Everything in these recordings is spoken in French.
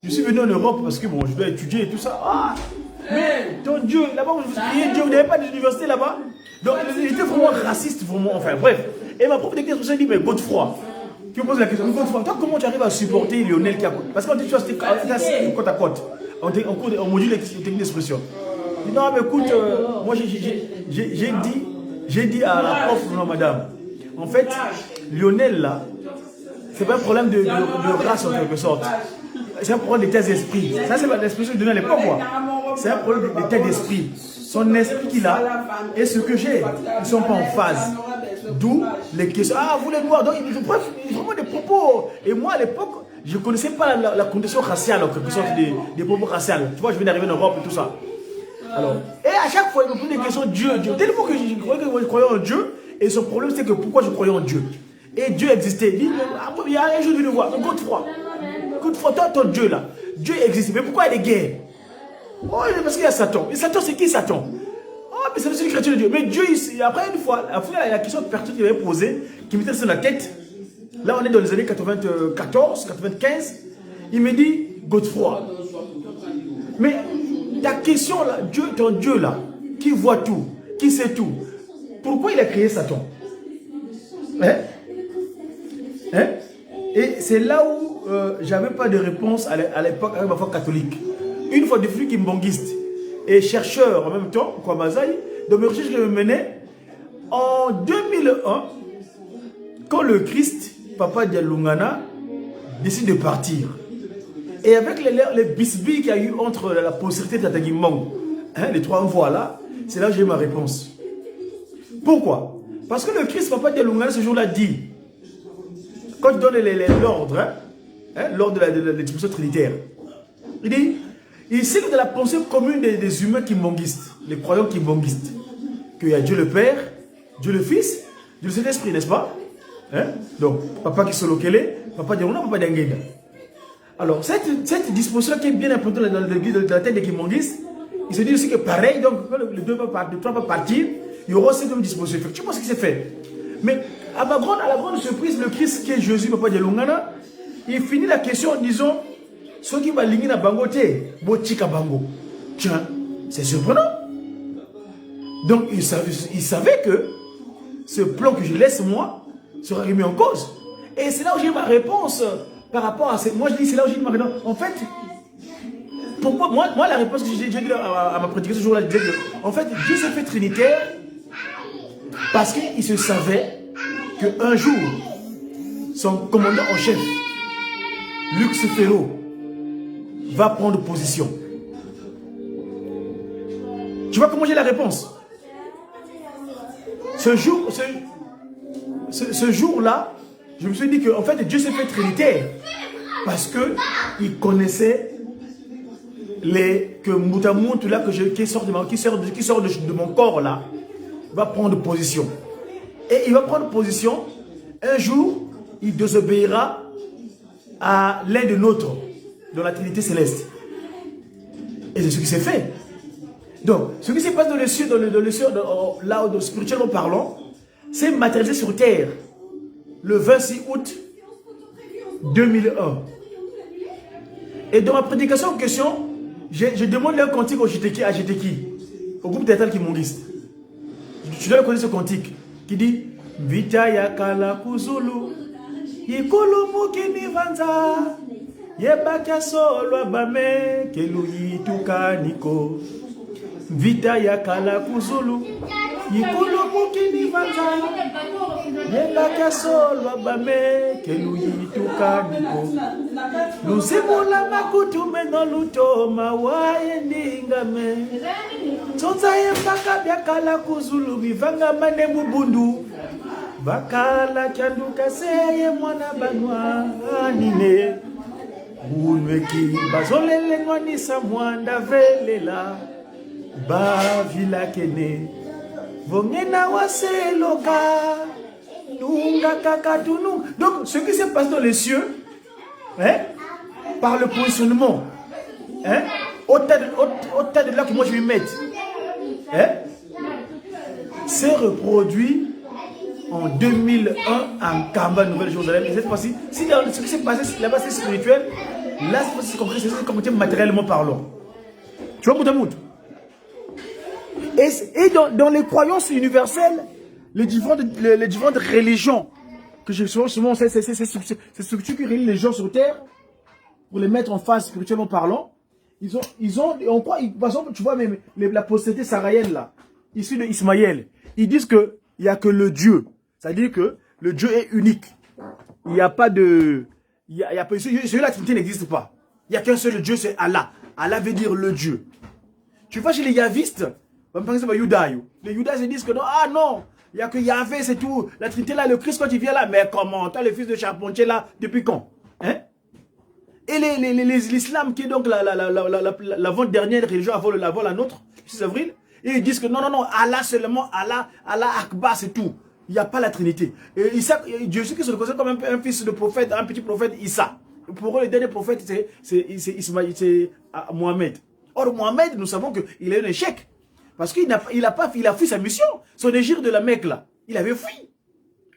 Je suis venu en Europe parce que bon, je dois étudier et tout ça. Ah, mais ton Dieu, là-bas, vous priez Dieu, vous n'avez pas d'université là-bas. Donc, il était vraiment raciste, vraiment, enfin, bref. Et ma prof d'expression dit, mais Godefroy, qui me pose la question, Godefroy, toi, comment tu arrives à supporter Lionel qui a... Parce qu'on dit, tu vois, c'était côte à côte, en module de technique d'expression. Non, mais écoute, moi, j'ai dit à la prof, non, madame, en fait, Lionel, là, c'est pas un problème de race, en quelque sorte. C'est un problème d'état d'esprit. Ça, c'est l'expression que je donnais à l'époque, moi. C'est un problème d'état d'esprit. Son esprit qu'il a et ce que j'ai, ils ne sont pas en phase. D'où les questions. Ah, vous les noirs. Donc, il faut vraiment des propos. Et moi, à l'époque, je ne connaissais pas la condition raciale, en quelque sorte, des propos raciaux. Tu vois, je viens d'arriver en Europe et tout ça. Alors, et à chaque fois, il me pose des questions Dieu. Tellement que je croyais en Dieu. Et son problème, c'est que pourquoi je croyais en Dieu. Et Dieu existait. Il dit, il y a un jour, je vais le voir. Godefroy. Godefroy, toi, ton Dieu là. Dieu existe. Mais pourquoi il y a des guerres? Oh, parce qu'il y a Satan. Et Satan, c'est qui Satan? Oh, mais c'est le chrétien de Dieu. Mais Dieu, après une fois, il y a la question de personne qui m'avait posée, qui m'était sur la tête. Là, on est dans les années 94, 95. Il me dit, Godefroy. Mais ta question là, Dieu, ton Dieu là, qui voit tout, qui sait tout, pourquoi il a créé Satan? Hein? Hein? Et c'est là où j'avais pas de réponse à l'époque avec ma foi catholique. Une fois de flux kimbangiste et chercheur en même temps, quoi Mazaï, dans mes recherches que je menais, en 2001, quand le Christ, Papa Dialungana, décide de partir, et avec les bisbilles qu'il y a eu entre la postérité de Tatagimong, hein, les trois voix là, c'est là que j'ai ma réponse. Pourquoi? Parce que le Christ, Papa Dialungana, ce jour-là dit, quand il donne l'ordre, l'ordre de l'expression trinitaire, il dit, il sait que dans la pensée commune des humains kimbongistes, les croyants kimbongistes, qu'il y a Dieu le Père, Dieu le Fils, Dieu le Saint-Esprit, n'est-ce pas? Hein? Donc, Papa qui Solokele, Papa Dialungana, Papa Diangenda. Alors, cette disposition qui est bien importante dans la tête des kimbongistes, il se dit aussi que pareil, donc, quand les trois vont partir, il y aura cette même disposition. Effectivement, ce qui s'est fait. Mais à la grande surprise, le Christ qui est Jésus, Papa Dialungana, il finit la question en disant, ceux qui vont ligner na bangote, botika bango. Tiens, c'est surprenant. Donc, il savait que ce plan que je laisse moi sera remis en cause. Et c'est là où j'ai ma réponse par rapport à cette. Moi, je dis, c'est là où j'ai ma réponse. En fait, pourquoi moi la réponse que j'ai dit à ma prédication ce jour-là, je disais que, en fait, Dieu s'est fait trinitaire parce qu'il se savait qu'un jour, son commandant en chef, Lux Ferro, va prendre position. Tu vois comment j'ai la réponse? Ce jour-là, je me suis dit que en fait Dieu s'est fait trinitaire parce que il connaissait que Moutamout là qui sort de mon corps là va prendre position. Et il va prendre position. Un jour, il désobéira à l'un de nôtres dans la Trinité céleste. Et c'est ce qui s'est fait. Donc, ce qui se passe dans le ciel, là où spirituellement parlant, c'est matérialisé sur terre le 26 août 2001. Et dans ma prédication en question, je demande un cantique à Jeteki, au groupe théâtral kimbongiste. Tu dois connaître ce cantique qui dit Vita yakala kuzulu, yikulu mukini vanza. Yebaka solo bame keluyi tukaniko Vita yakala kuzulu Yikulu mukini vanza Yebaka solo bame keluyi tukaniko Lusimula makutu meno lutoma waye ningame Tonza yebaka byakala kuzulu Bivanga mane mubundu Bakala chanduka seye mwana banwa nine Unweki bazolele nwanisa mwanda velela ba vila kene vongena waseloka nunga kakatunu. Donc ce qui se passe dans les cieux, hein, par le positionnement, hein, au tas de là que moi je vais mettre, hein, c'est reproduit en 2001 en Kamba, Nouvelle-Jérusalem. Et cette fois-ci, si ce qui s'est passé là-bas c'est spirituel, Là, c'est concret, c'est concret matériellement parlant. Tu vois, Moutamout? Et dans les croyances universelles, les différentes religions, que je souvent c'est structures qui relient les gens sur terre, pour les mettre en face spirituellement parlant, on croit, par exemple, tu vois, la postérité saharienne là, issue de Ismaël, ils disent qu'il n'y a que le Dieu. C'est-à-dire que le Dieu est unique. Il n'y a pas de... la Trinité n'existe pas. Il n'y a qu'un seul Dieu, c'est Allah. Allah veut dire le Dieu. Tu vois chez les yavistes, par exemple, les Judas ils disent que non, ah non, il n'y a que Yahvé, c'est tout. La Trinité là, le Christ quand il vient là, mais comment? T'as le fils de charpentier là, depuis quand? Hein? Et l'islam qui est donc l'avant-dernière religion avant la nôtre, 6 avril, et ils disent que non, non, non, Allah seulement, Allah Akbar, c'est tout. Il n'y a pas la Trinité. Et Dieu sait que se le considère comme un fils de prophète, un petit prophète, Issa. Pour eux, le dernier prophète, c'est Mohamed. Or, Mohamed, nous savons qu'il a eu un échec. Parce qu'il a fui sa mission. Son égir de la Mecque, là, il avait fui.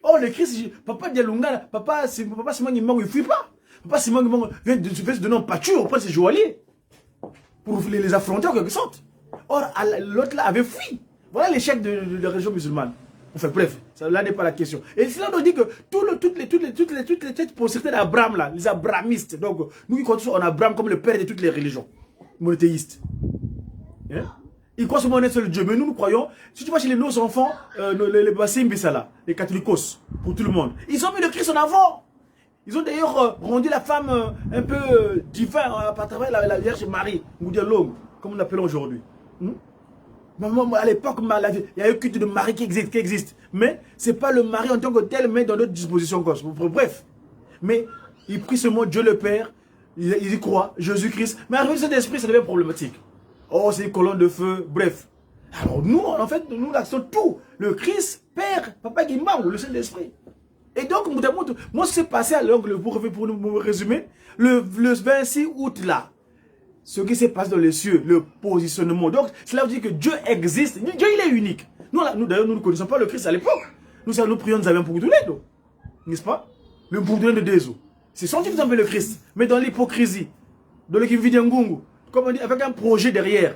Or, le Christ, Papa Dialunga, Papa Simon Guimang, il ne fuit pas. Papa Simon Guimang vient de se donner en pâture auprès de ses joailliers. Pour les affronter en quelque sorte. Or, l'autre là avait fui. Voilà l'échec de la religion musulmane. Enfin bref, ça là n'est pas la question. Et cela nous dit que toutes les possibilités d'Abraham là, les abrahamistes, donc nous qui croyons en Abraham comme le père de toutes les religions monothéistes. Hein? Ils croient seulement en un seul Dieu, mais nous croyons, si tu vois chez nos enfants, les Bassim Bissala, les catholicos, pour tout le monde, ils ont mis le Christ en avant. Ils ont d'ailleurs rendu la femme un peu divine à travers la Vierge Marie, comme on l'appelle aujourd'hui. À l'époque, il y a un culte de Marie qui existe. Mais ce n'est pas le mari en tant que tel, mais dans notre disposition. Bref. Mais il prie seulement Dieu le Père, il y croit, Jésus-Christ. Mais arrivé cet esprit, ça devient problématique. Oh, c'est une colonne de feu, bref. Alors nous, en fait, nous l'accentons tout. Le Christ, Père, Papa Guimba, le Saint-Esprit. Et donc, moi, ce qui s'est passé à l'angle, pour nous résumer, le 26 août là, ce qui se passe dans les cieux, le positionnement. Donc, cela veut dire que Dieu existe. Dieu, il est unique. D'ailleurs, nous ne connaissons pas le Christ à l'époque. Nous prions, nous avions beaucoup de lait, n'est-ce pas? Le bourdonnement de Dézo. C'est son Dieu qui nous appelle le Christ. Mais dans l'hypocrisie, dans le Kividiangungu, comme on dit, avec un projet derrière.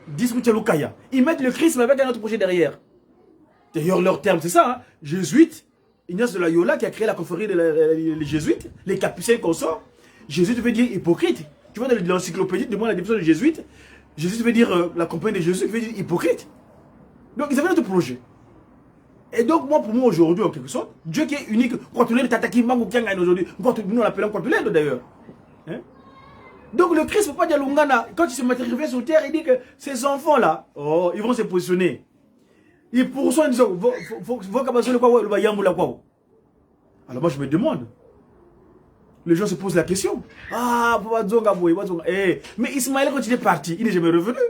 Discutelukaya. Ils mettent le Christ, mais avec un autre projet derrière. D'ailleurs, leur terme, c'est ça, hein? Jésuite. Ignace de la Yola qui a créé la confrérie des jésuites, les capucins qu'on sort. Jésuite veut dire hypocrite. Tu vois, dans l'encyclopédie, demande la définition de jésuite. Jésuite veut dire la compagnie des jésuites, veut dire hypocrite. Donc, ils avaient notre projet. Et donc, pour moi, aujourd'hui, en quelque sorte, Dieu qui est unique, Kwatulé, Tataki, Mango, Kianga, aujourd'hui, nous l'appelons Kwatulé, d'ailleurs. Hein? Donc, le Christ, Papa Dialungana, quand il se matérialise sur terre, il dit que ces enfants-là, oh, ils vont se positionner. Ils poursuivent en disant, alors moi, je me demande. Les gens se posent la question. Ah, mais Ismaël, quand il est parti, il n'est jamais revenu.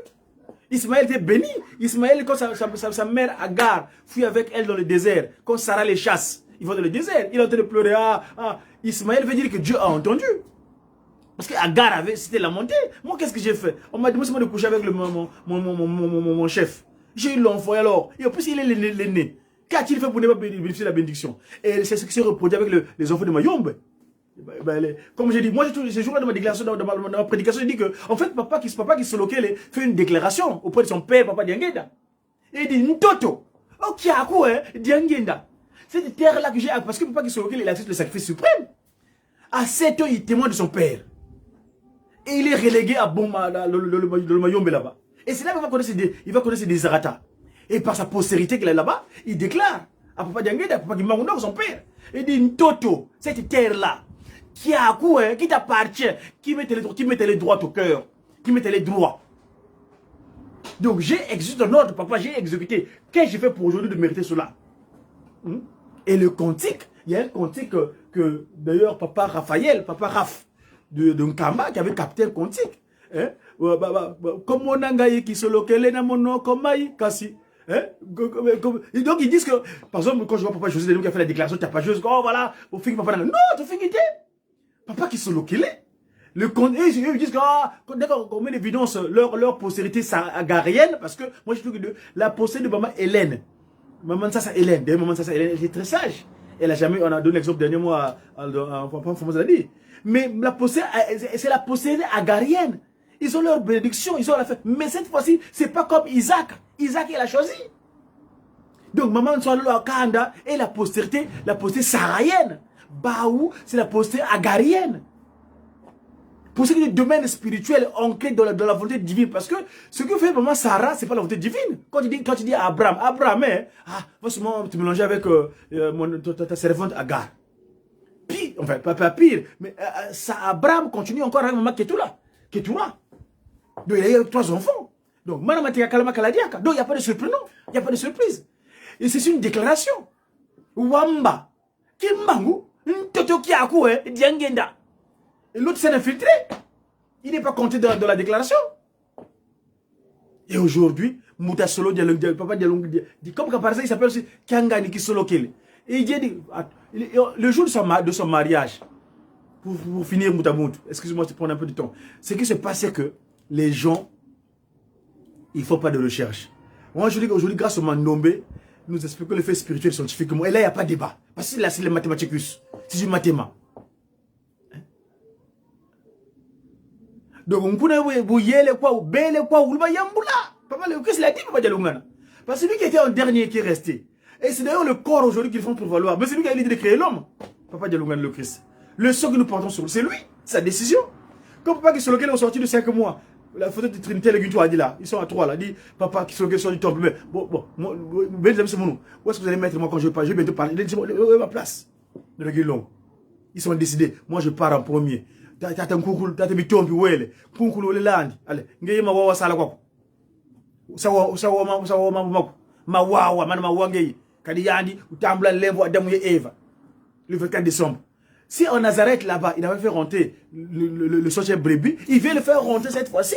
Ismaël était béni. Ismaël, quand sa mère Agar fuit avec elle dans le désert, quand Sarah les chasse, ils vont dans le désert. Il est en train de pleurer. Ismaël veut dire que Dieu a entendu. Parce que Agar c'était la montée. Moi, qu'est-ce que j'ai fait? On m'a demandé de coucher avec mon chef. J'ai eu l'enfant alors. Et en plus, il est l'aîné. Qu'a-t-il fait pour ne pas bénéficier de la bénédiction? Et c'est ce qui s'est reproduit avec les enfants de Mayombe. Comme j'ai dit, moi, ce jour-là, dans ma déclaration, dans ma prédication, j'ai dit que, en fait, papa qui se loquait, fait une déclaration auprès de son père, Papa Diangenda. Et il dit, Ntoto, ok, à quoi, hein, Diangenda. Cette terre-là que j'ai, parce que papa qui se loquait, il accepte le sacrifice suprême. À 7 ans, il témoigne de son père. Et il est relégué à Boma, le Mayombe là-bas. Et c'est là qu'il va connaître ses désirata. Et par sa postérité qu'il a là-bas, il déclare à Papa Diangenda, à Papa Guimangondor, son père. Il dit, Ntoto, cette terre-là, qui a quoi, qui t'appartient, qui mettait les droits au cœur, qui mettait les droits. Donc j'ai exécuté un ordre, papa, j'ai exécuté. Qu'est-ce que j'ai fait pour aujourd'hui de mériter cela? Et le cantique, il y a un cantique que d'ailleurs papa Raphaël, papa Raph de Nkamba qui avait capté un cantique. Hein? Comme on a qui se localise dans mon nom, comme Kassi. Hein? Donc ils disent que, par exemple, quand je vois papa José qui a fait la déclaration tapageuse, oh voilà, au fin papa, non, tu fais quitter. Papa qui se localait. Ils disent que, d'accord, on met l'évidence leur postérité agarienne, parce que moi je trouve que la postérité de maman Hélène, maman Sassa Hélène, d'ailleurs maman Sassa Hélène, elle était très sage. Elle a jamais, on a donné l'exemple dernier mois à dit. Mais la c'est la postérité agarienne. Ils ont leur bénédiction, ils ont la fête. Mais cette fois-ci, c'est pas comme Isaac. Isaac, il a choisi. Donc, maman soit là Kanda et la postérité saharienne. Baou, c'est la postérité agarienne. Pour ce qui est du domaine spirituel ancré dans la volonté divine. Parce que ce que fait maman Sarah, c'est pas la volonté divine. Quand tu dis à Abraham, hein, va seulement te mélanger avec ta servante Agar. Pire, enfin, pas pire, mais Abraham continue encore avec maman Ketura. Donc, il a eu 3 enfants. Donc, Madame Matika Kalama Kaladiaka. Donc, il n'y a pas de surprise, non. Il n'y a pas de surprise. Et c'est une déclaration. Wamba. Kimbangu. Toto Kiakou, Diangenda. Et l'autre s'est infiltré. Il n'est pas compté dans la déclaration. Et aujourd'hui, Mouta Solo, Papa Dialong, comme par exemple, il s'appelle aussi Kangani Kisolo Kele. Et il dit, le jour de son mariage, pour finir Moutamout, excusez-moi, je prends un peu de temps. Ce qui se passait que les gens, il ne faut pas de recherche. Moi, je dis qu'aujourd'hui, grâce au Mandombe, nous expliquons les faits spirituels scientifiquement. Et là, il n'y a pas de débat. Parce que là, c'est les mathématiques. C'est du mathéma. Donc, on peut bouiller les quoi, ou belle quoi, ou le bayamboula. Papa, le Christ l'a dit, Papa Dialongana. Parce que celui qui était en dernier qui est resté. Et c'est d'ailleurs le corps aujourd'hui qu'ils font pour valoir. Mais c'est lui qui a l'idée de créer l'homme. Papa Dialongana, le Christ. Le sort que nous portons sur lui, c'est lui, sa décision. Comme papa qui sur lequel on sorti de 5 mois. La photo de Trinité, le Guintou a dit là, ils sont à 3 là, dit papa qui sur lequel sort du temple. Mais bon, ben c'est mon nom. Où est-ce que vous allez mettre moi quand je pars? Je vais bientôt parler. Il dit, ma place. De le Guinlong. Ils sont décidés. Moi je pars en premier. T'as un coucou, t'as mis tombe, ouais, coucou le land. Allez, ngaye ma wawa sala quoi. Ma wawa, man ma wangay. Kadi yandi, ou tambla lembo Adam et Eva. Le 24 décembre. Si en Nazareth là-bas, il avait fait rentrer le sorcier brebis, il vient le faire rentrer cette fois-ci.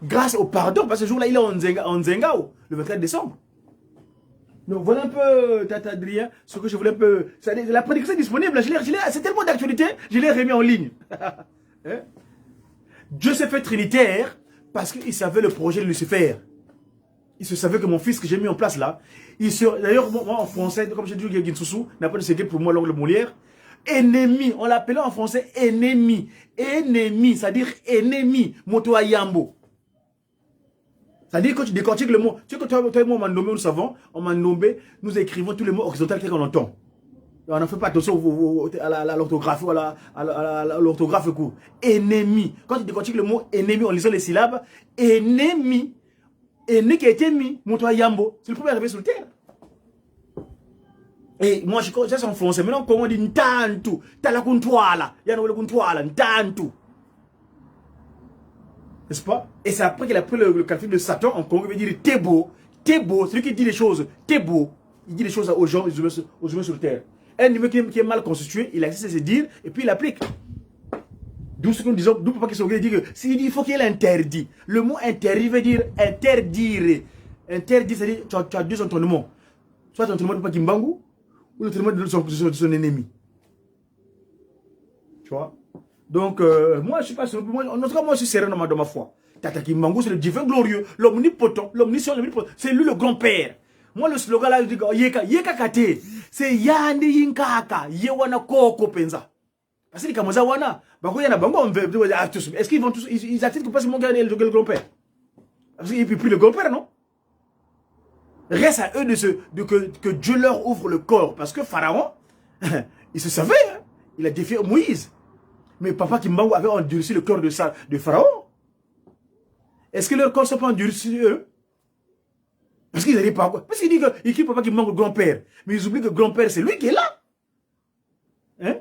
Grâce au pardon, parce que ce jour-là, il est en Zengao, le 24 décembre. Donc voilà un peu, Tata Adrien, ce que je voulais un peu... La prédiction est disponible, c'est tellement d'actualité, je l'ai remis en ligne. Hein? Dieu s'est fait trinitaire parce qu'il savait le projet de Lucifer. Il se savait que mon fils que j'ai mis en place là, d'ailleurs moi en français, comme j'ai dit, Ginsusu n'a pas de secret pour moi l'ongle Molière. Ennemi, on l'appelait en français ennemi. Ennemi, c'est-à-dire ennemi, moto ayambo. C'est-à-dire que tu décortiques le mot. Tu sais que toi et moi, on m'a nommé, nous savons, on m'a nommé, nous écrivons tous les mots horizontaux qu'on entend. On ne fait pas attention à l'orthographe ou à l'orthographe court. Ennemi. Quand tu décortiques le mot ennemi en lisant les syllabes, ennemi, ennemi qui a été mis, moto ayambo. C'est le premier arrivé sur le terre. Et moi, je sais en français. Maintenant, comment on dit ntantu, talakuntwala, yanole kuntwala, ntantu. N'est-ce pas? Et c'est après qu'il a pris le calcul de Satan en Congo, il veut dire Tebo. Tebo, celui qui dit les choses. Tebo, il dit les choses aux gens, aux humains sur terre. Un niveau qui est mal constitué, il accepte de se dire et puis il applique. D'où ce que nous disons, d'où papa qui s'est dit que s'il dit il faut qu'il interdit. Le mot interdit veut dire interdire. Interdit, c'est-à-dire tu as deux entonnements. Soit l'entonnement de Papa Kimbangu, ou l'entonnement de son ennemi. Tu vois? Donc, moi, je suis pas sûr. En tout cas, moi, je suis serein dans ma foi. Tata Kimbangu, c'est le divin glorieux, l'omnipotent, l'omniscient, c'est lui le grand-père. Moi, le slogan là, je dis, yeka kate, c'est yandi yinkaka, yewana koko penza. Parce que les Kamoza wana, est-ce qu'ils vont tous, ils acceptent que pas ce mon gars est le grand-père? Parce qu'il peut plus le grand-père, non? Reste à eux que Dieu leur ouvre le corps. Parce que Pharaon, il se savait, hein? Il a défié Moïse. Mais papa Kimbangu avait endurci le corps de Pharaon. Est-ce que leur corps ne sont pas endurcis eux? Parce qu'ils n'arrivent pas. Parce qu'il dit qu'il crie papa Kimbangu grand-père. Mais ils oublient que grand-père, c'est lui qui est là. Hein?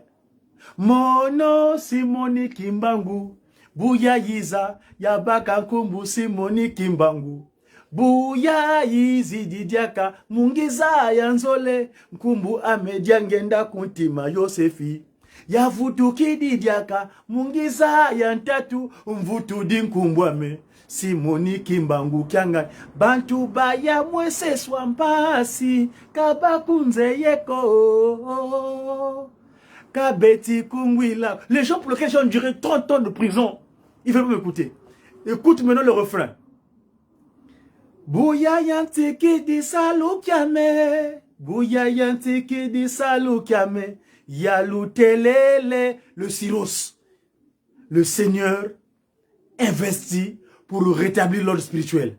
Mon nom, Simoni Kimbangu. Bouya Yiza, Yabaka Kumbu, Simoni Kimbangu. Bouya Yizi Didiaka, Mungiza Yanzole, Kumbu Amedia Ngenda Kuntima Yosefi. Yavutu Kididiaka, Mungiza Yantatu, Mvutu Dinkumbwame. Simoni Kimbangu Kyanga, Bantu Baya Mwese Swampasi, Kabakunze Yeko. Kabeti Kungwila. Les gens pour lesquels j'ai enduré 30 ans de prison, ils veulent m'écouter. Écoute maintenant le refrain. Bouya Yantiki di Salukiame. Bouya yantiki di salu kiame. Yalou telele. Le Syros. Le Seigneur investit pour rétablir l'ordre spirituel.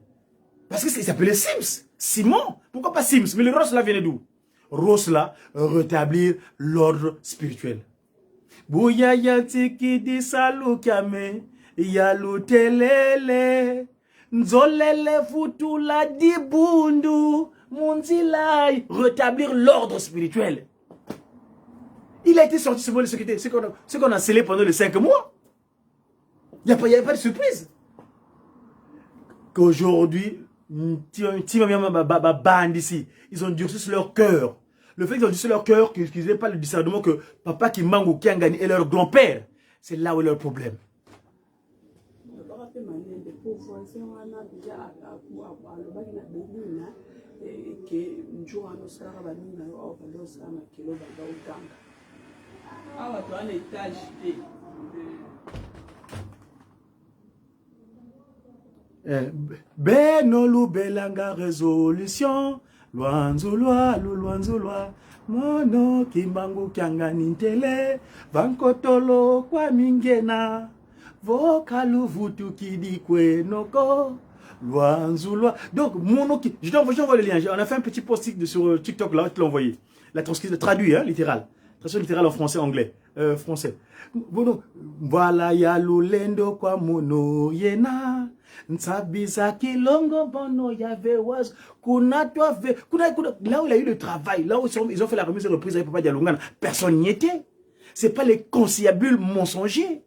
Parce que ça s'appelait Sims. Simon. Pourquoi pas Sims? Mais le Ros là venait d'où? Ros là, rétablir l'ordre spirituel. Bouya yantiki di salu kiame. Yalou telele. Nzolele futula di bundu. Munzilai. Rétablir l'ordre spirituel. Il a été sorti ce mot de sécurité. Ce qu'on a scellé pendant les 5 mois. Il n'y a pas de surprise. Qu'aujourd'hui, ici, ils ont durci leur cœur. Le fait qu'ils ont durci leur cœur, qu'ils n'aient pas le discernement que papa qui mangue ou qui a gagné et leur grand-père, c'est là où est leur problème. Benolu belanga résolution Luanzulwa luanzulwa Mono kimbangu kyanga nintele Vankotolo kwa mingena Vokalu vutu kidikwe noko Luanzulwa. Donc mono qui... Je t'envoie le lien. On a fait un petit post sur TikTok là, je te l'ai envoyé. La transcription traduit, hein, littéral. Traduction littérale en français, anglais. Français. Voilà ya lulendo kwa mono yena. Nsabiza kilongo bono yave was. Kuna là où il a eu le travail, là où ils ont fait la remise de reprise avec Papa Dialungana, personne n'y était. C'est pas les conciliabules mensongers.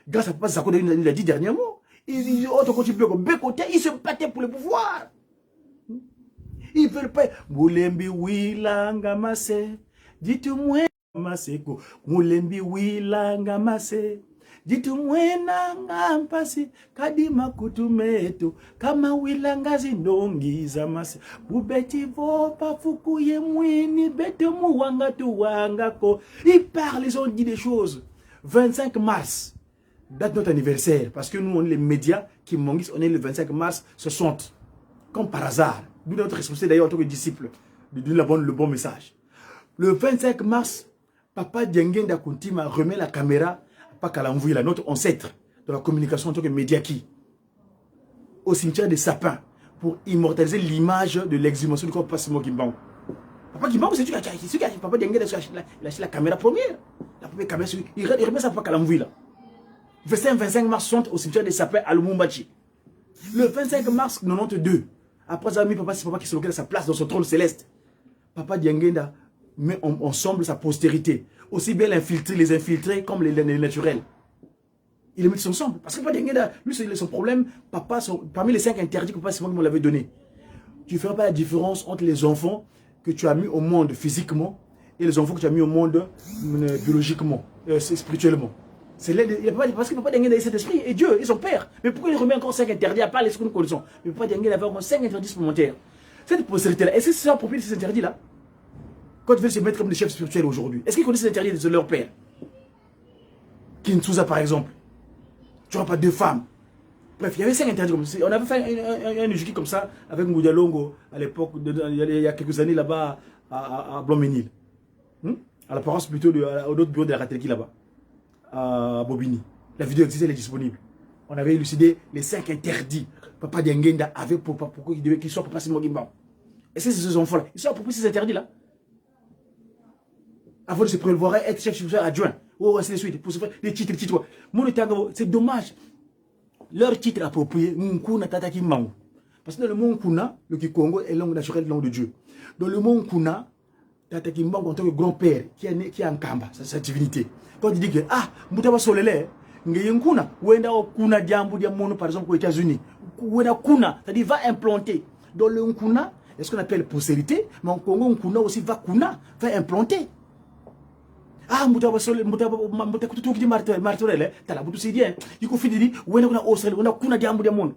Grâce à Papa Zako, il a dit dernièrement. Ils se battaient pour le pouvoir. Ils veulent pas. Moulembi wilanga mase. Dites-moi maseko. Moulembi wilanga mase. Dites-moi nanga mpasi. Kadima kutumeto. Kama wilanga zindongi za mase. Bubeti vopa fukuye mwini. Bete muwanga tuwanga ko. Ils parlent, ils ont dit des choses. 25 mars. Date notre anniversaire. Parce que nous, on est les médias qui monguissent. On est le 25 mars 60. Comme par hasard. Nous, notre responsabilité d'ailleurs en tant que disciple. De donner le bon message. Le 25 mars, Papa Diengenda Kuntima remet la caméra à Pakalamvouila, notre ancêtre de la communication en tant que média qui, au cimetière des sapins, pour immortaliser l'image de l'exhumation du corps de Papa Simon Kimbangu. Papa Kimbangu, c'est celui qui a Papa Diengenda, il a acheté la caméra première. La première caméra, il remet ça à Pakalamvouila. 25 mars 60 au cimetière des sapins à Lumumbashi. Le 25 mars 92, après avoir mis Papa, c'est Papa qui se localise à sa place dans son trône céleste. Papa Diengenda met ensemble sa postérité. Aussi bien les infiltrés comme les naturels. Il les met ensemble. Parce que Papa Diengenda, lui, son problème, papa, parmi les 5 interdits que Papa Simon l'avait donné, tu ne feras pas la différence entre les enfants que tu as mis au monde physiquement et les enfants que tu as mis au monde biologiquement, spirituellement. Parce que Papa Diengenda a cet esprit, et Dieu, et son père. Mais pourquoi il remet encore 5 interdits à part les que nous connaissons? Mais Papa Diengenda avait encore 5 interdits supplémentaires. Cette postérité-là, est-ce que c'est approprié de ces interdits-là? Quand ils veulent se mettre comme des chefs spirituels aujourd'hui, est-ce qu'ils connaissent les interdits de leur père? Kinsuza par exemple. Tu n'auras pas 2 femmes. Bref, il y avait 5 interdits comme ça. On avait fait un éjuki comme ça avec Moudalongo à l'époque, il y a quelques années là-bas à Blanc-Ménil. À l'apparence plutôt d'autres bureaux de la Ratelki là-bas. À Bobigny. La vidéo existe, elle est disponible. On avait élucidé les 5 interdits. Papa Diengenda avait pourquoi qu'il soit Papa Simon Kimbangu. Est-ce que c'est ces enfants-là? Ils sont appropriés ces interdits-là? Avant de se prévoir être chef spirituel adjoint. Oh, c'est les suites. Pour se faire des titres. C'est dommage. Leur titre approprié, Nkuna Tata Kimbangu. Parce que dans le monde Nkuna, le Kikongo est langue naturelle, langue de Dieu. Dans le monde Nkuna, Tata Kimbangu en tant que grand-père, qui est en Kamba, sa divinité. Quand il dit que, ah, Moutaba Solele, Nkuna, Wenda Kuna Diambu Diamono, par exemple, aux États-Unis. Wenda Kuna, c'est-à-dire va implanter. Dans le Nkuna, est-ce qu'on appelle postérité, mais en Congo, Nkuna aussi va implanter. Ah, Moutaba Solele, Moutaba Kutuki di Martorelle, t'as la boutou c'est bien. Il faut finir, Wenda Kuna Australie, Wenda Kuna Diambu Diamono.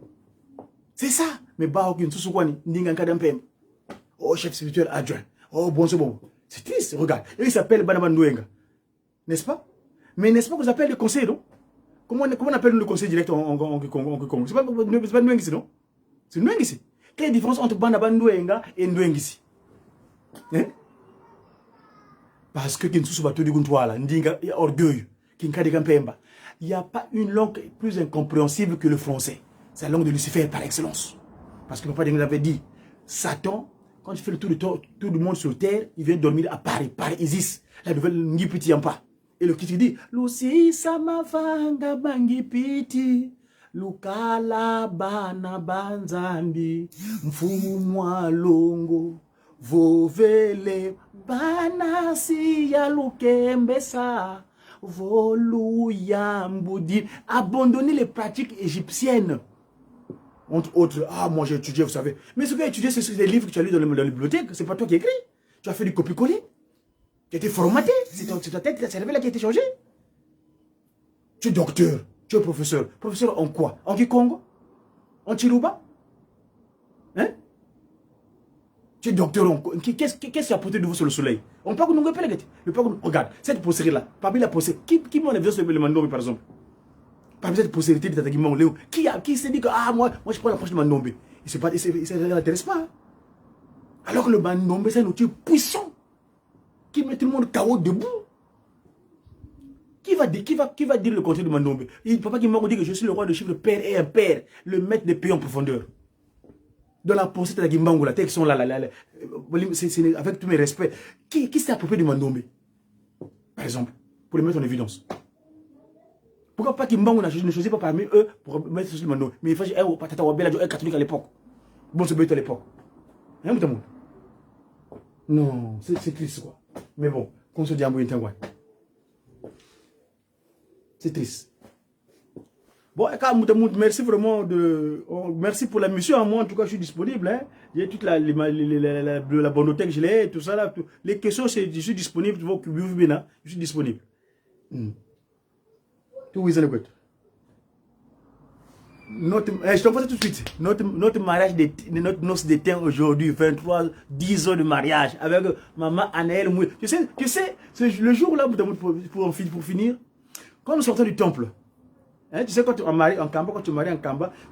C'est ça. Mais bah, aucune sous-soukwani, Ndingan Kadampem. Oh, chef spirituel adjoint. Oh, bon, c'est bon. C'est triste, regarde. Et il s'appelle Banabandouenga. N'est-ce pas? Mais n'est-ce pas qu'on appelle le conseil, non? Comment on appelle le conseil direct en Congo? C'est pas Ndouenga ici, non? C'est Ndouenga ici. Quelle est la différence entre Banabandouenga et Ndouenga ici? Hein? Parce que Kinsusu Bato di Guntwala, Ndinga, orgueil, Kinkade Kampemba. Il n'y a pas une langue plus incompréhensible que le français. C'est la langue de Lucifer par excellence. Parce que papa nous avait dit, Satan, quand il fait le tour du monde sur terre, il vient dormir à Paris, Paris Isis. La nouvelle Ngipiti Yampa. Et le qui dit, Lucy Samavanga Bangipiti, Lukala Bana Banzambi, Mfumwa Longo, Vovele, Banasi Yalukembesa. Abandonner les pratiques égyptiennes. Entre autres, ah, moi j'ai étudié, vous savez. Mais ce que tu as étudié, c'est des livres que tu as lu dans la bibliothèque. C'est pas toi qui as écrit. Tu as fait du copier-coller. Tu as été formaté. C'est ta tête, ta cervelle là qui a été changée. Tu es docteur, tu es professeur. Professeur en quoi? En Kikongo? En Chiluba? Hein? Tu es docteur en quoi? Qu'est-ce qui a porté de vous sur le soleil? On parle de nous regarde, cette possérie-là, parmi la possérie, qui m'a enlevé sur le Mandombe par exemple? Parmi cette postérité de Tatagimon Léo, qui s'est dit que ah, moi je prends l'approche de Mandombe. Il ne l'intéresse pas. Hein? Alors que le Mandombe, c'est un outil puissant qui met tout le monde KO debout. Qui va dire le contraire de Mandombe? Papa qui m'a dit que je suis le roi de chiffres, père et impair, le maître des pays en profondeur. Dans la pensée de la Gimbango, la texte, avec tous mes respects, qui s'est approprié de Mandombe? Par exemple, pour les mettre en évidence. Pourquoi pas Kimbango ne choisit pas parmi eux pour mettre sur le Mandombe? Mais il faut dire, un patata wabela, un catholique à l'époque. Bon, c'est bête à l'époque. Hein, non, c'est triste, quoi. Mais bon, qu'on se dit en Bouyentangouan. C'est triste. Bon, merci vraiment merci pour la mission. Moi, en tout cas, je suis disponible. Hein. J'ai toute la bonnothèque, je l'ai, tout ça là. Les questions, je suis disponible. Je suis disponible. Tout vous allez je t'envoie ça tout de suite. Notre mariage, notre noce d'été aujourd'hui, 10 ans de mariage avec maman Anaël Moué. Tu sais, le jour là, pour finir, quand nous sortons du temple, hein, tu sais, quand tu maries en Kamba,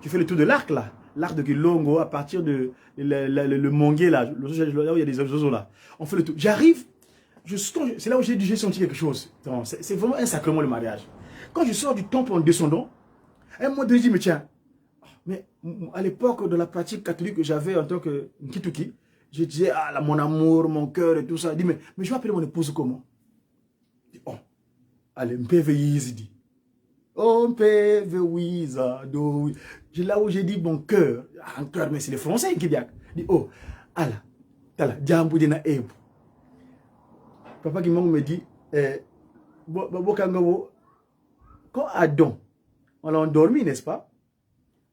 tu fais le tour de l'arc là. L'arc de Kilongo à partir de le Mongué là, là où il y a des oiseaux là. On fait le tour. J'arrive, c'est là où j'ai senti quelque chose. C'est vraiment un sacrement le mariage. Quand je sors du temple en descendant, un moment donné, je dis, mais tiens, mais à l'époque de la pratique catholique que j'avais en tant que Nkituki, je disais, ah là, mon amour, mon cœur et tout ça. Je dis, mais je vais appeler mon épouse comment? Je dis, oh, allez, dit. Oh, là où j'ai dit mon cœur, un cœur, mais c'est les Français qui disent, oh, Allah, tala, jambu dina ebu. Papa qui me dit, quand Adam, on l'a endormi, n'est-ce pas?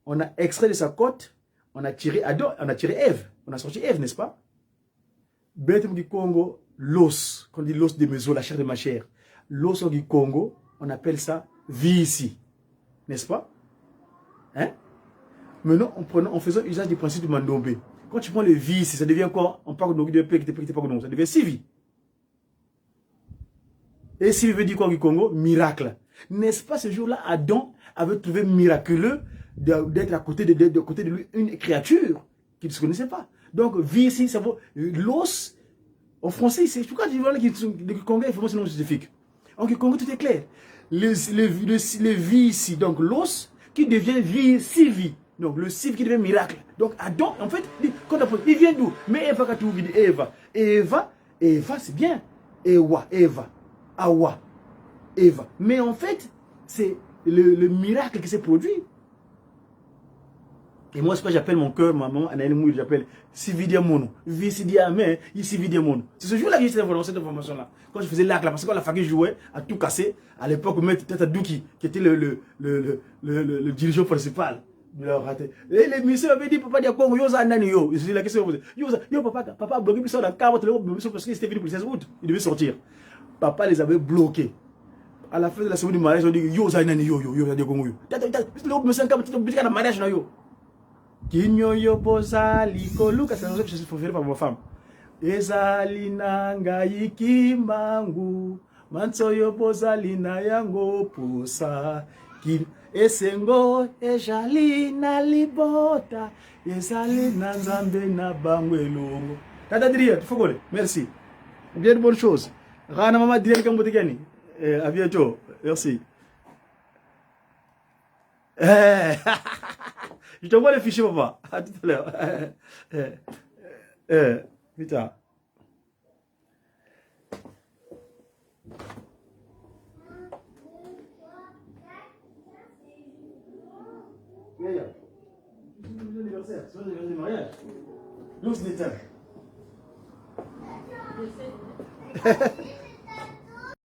On a extrait de sa côte, on a tiré Adam, on a tiré Ève, on a sorti Ève, n'est-ce pas? Bête du Congo, l'os, quand on dit l'os de mes os, la chair de ma chair, l'os du Congo, on appelle ça vie ici, n'est-ce pas? Hein? Maintenant, en faisant usage du principe du Mandombe, quand tu prends le vie ici, ça devient quoi? On parle de paix qui n'était pas non, ça devient Sivi. Et Sivi veut dire quoi du Congo? Miracle. N'est-ce pas ce jour-là, Adam avait trouvé miraculeux d'être à côté de lui une créature qu'il ne se connaissait pas. Donc, vie ici, ça vaut l'os. En français, c'est pourquoi je dis voilà que le Congo est vraiment ce nom spécifique. En Congo, tout est clair. Le vie ici, donc l'os qui devient vie, Sivi. Donc, le Sivi qui devient miracle. Donc, Adam, en fait, il vient d'où? Mais Eva, quand tu dis Eva. Eva, c'est bien. Ewa, Eva. Awa. Eva. Mais en fait, c'est le miracle qui s'est produit. Et moi, c'est quoi j'appelle mon cœur, ma maman, Anaël Mouille, j'appelle Sividiamono. Visidiamé, Sividiamono. C'est ce jour-là que j'ai cette information-là. Quand je faisais l'arc là, parce que quand la famille jouait, à tout casser, à l'époque, Tata Douki, qui était le dirigeant principal. Et les messieurs avaient dit, papa, Diakongo, Yosa Nani, yo. C'est la question. Yo, papa a bloqué ça dans le cadre, parce qu'il était venu pour le 16 août. Il devait sortir. Papa les avait bloqués. À la fin de la semaine du mariage, on dit yo zainani yo Diakongo yo. L'autre me sent comme un mariage na yo. Kinyo yo bozali koluka, c'est un truc que je suis fait par ma femme. Ezali nanga yikimangu, manso yo bozali na yango posa. Esengo ejali na libota, ezali na nzambe na bangwelongo. Tata Adrien, il faut coller. Merci. Bien de bonnes choses. Rana Maman Adrien Kambotekani. À bientôt. Merci. Je t'envoie les fichiers, papa. À tout à l'heure. Putain. C'est l'anniversaire, c'est l'anniversaire du mariage. Nous, c'est des